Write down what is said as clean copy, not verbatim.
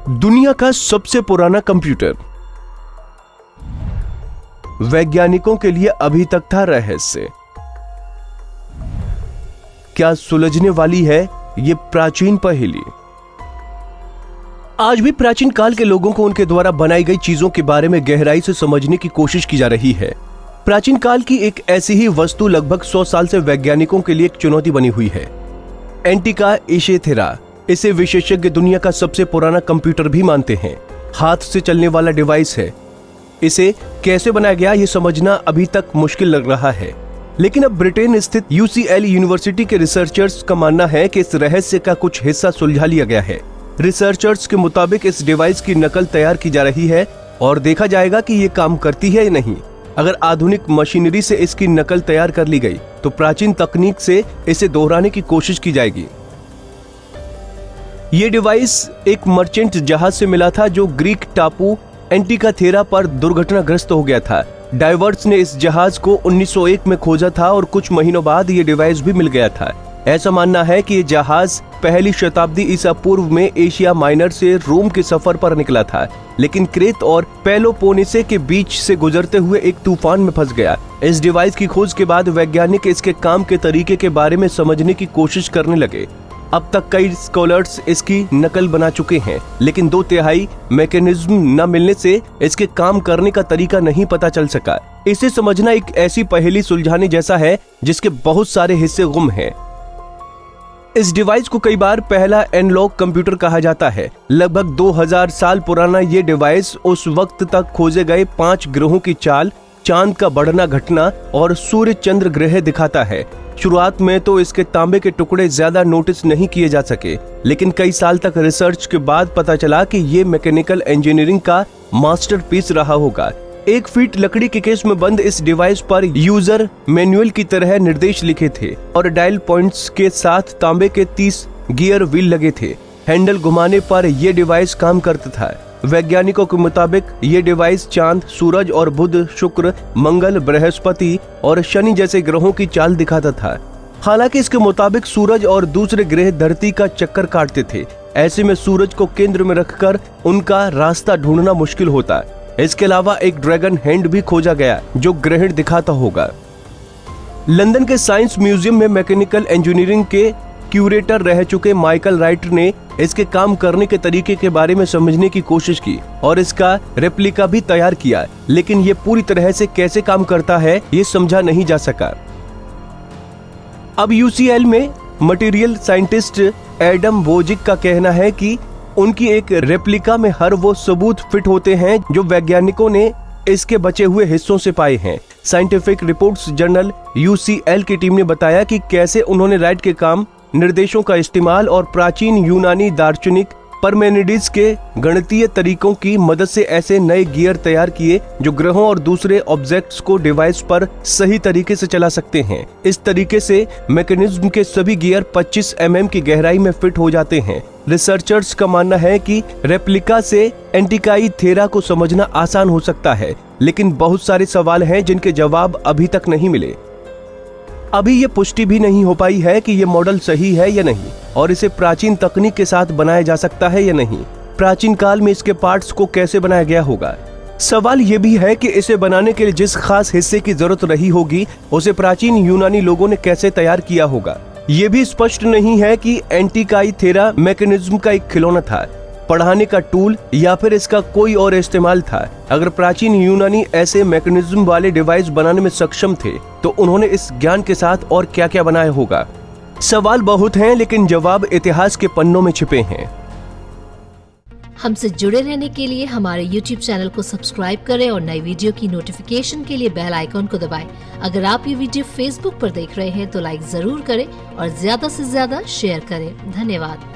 दुनिया का सबसे पुराना कंप्यूटर वैज्ञानिकों के लिए अभी तक था रहस्य। क्या सुलझने वाली है ये प्राचीन पहेली? आज भी प्राचीन काल के लोगों को उनके द्वारा बनाई गई चीजों के बारे में गहराई से समझने की कोशिश की जा रही है। प्राचीन काल की एक ऐसी ही वस्तु लगभग 100 साल से वैज्ञानिकों के लिए एक चुनौती बनी हुई है, एंटिका एशेथेरा। इसे विशेषज्ञ दुनिया का सबसे पुराना कंप्यूटर भी मानते हैं। हाथ से चलने वाला डिवाइस है। इसे कैसे बनाया गया ये समझना अभी तक मुश्किल लग रहा है, लेकिन अब ब्रिटेन स्थित UCL यूनिवर्सिटी के रिसर्चर्स का मानना है कि इस रहस्य का कुछ हिस्सा सुलझा लिया गया है। रिसर्चर्स के मुताबिक इस डिवाइस की नकल तैयार की जा रही है और देखा जाएगा कि ये काम करती है या नहीं। अगर आधुनिक मशीनरी से इसकी नकल तैयार कर ली गई तो प्राचीन तकनीक से इसे दोहराने की कोशिश की जाएगी। ये डिवाइस एक मर्चेंट जहाज से मिला था जो ग्रीक टापू एंटिकाथेरा पर दुर्घटनाग्रस्त हो गया था। डाइवर्स ने इस जहाज को 1901 में खोजा था और कुछ महीनों बाद ये डिवाइस भी मिल गया था। ऐसा मानना है कि ये जहाज पहली शताब्दी ईसा पूर्व में एशिया माइनर से रोम के सफर पर निकला था, लेकिन क्रेत और पेलोपोनेसे के बीच से गुजरते हुए एक तूफान में फंस गया। इस डिवाइस की खोज के बाद वैज्ञानिक इसके काम के तरीके के बारे में समझने की कोशिश करने लगे। अब तक कई स्कॉलर्स इसकी नकल बना चुके हैं, लेकिन 2/3 मैकेनिज्म न मिलने से इसके काम करने का तरीका नहीं पता चल सका। इसे समझना एक ऐसी पहेली सुलझाने जैसा है जिसके बहुत सारे हिस्से गुम हैं। इस डिवाइस को कई बार पहला एनालॉग कंप्यूटर कहा जाता है। लगभग 2000 साल पुराना ये डिवाइस उस वक्त तक खोजे गए 5 ग्रहों की चाल, चांद का बढ़ना घटना और सूर्य चंद्र ग्रह दिखाता है। शुरुआत में तो इसके तांबे के टुकड़े ज्यादा नोटिस नहीं किए जा सके, लेकिन कई साल तक रिसर्च के बाद पता चला कि ये मैकेनिकल इंजीनियरिंग का मास्टरपीस रहा होगा। 1 फीट लकड़ी के केस में बंद इस डिवाइस पर यूजर मैनुअल की तरह निर्देश लिखे थे और डायल पॉइंट्स के साथ तांबे के 30 गियर व्हील लगे थे। हैंडल घुमाने पर यह डिवाइस काम करता था। वैज्ञानिकों के मुताबिक ये डिवाइस चांद, सूरज और बुध, शुक्र, मंगल, बृहस्पति और शनि जैसे ग्रहों की चाल दिखाता था। हालांकि इसके मुताबिक सूरज और दूसरे ग्रह धरती का चक्कर काटते थे। ऐसे में सूरज को केंद्र में रखकर उनका रास्ता ढूंढना मुश्किल होता। इसके अलावा एक ड्रैगन हैंड भी खोजा गया जो ग्रहण दिखाता होगा। लंदन के साइंस म्यूजियम में मैकेनिकल इंजीनियरिंग के क्यूरेटर रह चुके माइकल राइट ने इसके काम करने के तरीके के बारे में समझने की कोशिश की और इसका रेप्लिका भी तैयार किया, लेकिन ये पूरी तरह से कैसे काम करता है ये समझा नहीं जा सका। अब UCL में मटेरियल साइंटिस्ट एडम वोजिक का कहना है कि उनकी एक रेप्लिका में हर वो सबूत फिट होते हैं जो वैज्ञानिकों ने इसके बचे हुए हिस्सों से पाए हैं। साइंटिफिक रिपोर्ट्स जर्नल UCL की टीम ने बताया कि कैसे उन्होंने राइट के काम, निर्देशों का इस्तेमाल और प्राचीन यूनानी दार्शनिक परमेनिडिस के गणितीय तरीकों की मदद से ऐसे नए गियर तैयार किए जो ग्रहों और दूसरे ऑब्जेक्ट्स को डिवाइस पर सही तरीके से चला सकते हैं। इस तरीके से मैकेनिज्म के सभी गियर 25 mm की गहराई में फिट हो जाते हैं। रिसर्चर्स का मानना है कि रेप्लिका से एंटिकाथेरा को समझना आसान हो सकता है, लेकिन बहुत सारे सवाल हैं जिनके जवाब अभी तक नहीं मिले। अभी ये पुष्टि भी नहीं हो पाई है कि ये मॉडल सही है या नहीं और इसे प्राचीन तकनीक के साथ बनाया जा सकता है या नहीं। प्राचीन काल में इसके पार्ट्स को कैसे बनाया गया होगा। सवाल ये भी है कि इसे बनाने के लिए जिस खास हिस्से की जरूरत रही होगी उसे प्राचीन यूनानी लोगों ने कैसे तैयार किया होगा। ये भी स्पष्ट नहीं है कि एंटिकाथेरा मैकेनिज्म का एक खिलौना था, पढ़ाने का टूल या फिर इसका कोई और इस्तेमाल था। अगर प्राचीन यूनानी ऐसे मैकेनिज्म वाले डिवाइस बनाने में सक्षम थे तो उन्होंने इस ज्ञान के साथ और क्या क्या बनाया होगा। सवाल बहुत हैं, लेकिन जवाब इतिहास के पन्नों में छिपे हैं। हमसे जुड़े रहने के लिए हमारे YouTube चैनल को सब्सक्राइब करें और नई वीडियो की नोटिफिकेशन के लिए बेल आइकॉन को दबाएं। अगर आप ये वीडियो Facebook पर देख रहे हैं तो लाइक जरूर करें और ज्यादा से ज्यादा शेयर करें। धन्यवाद।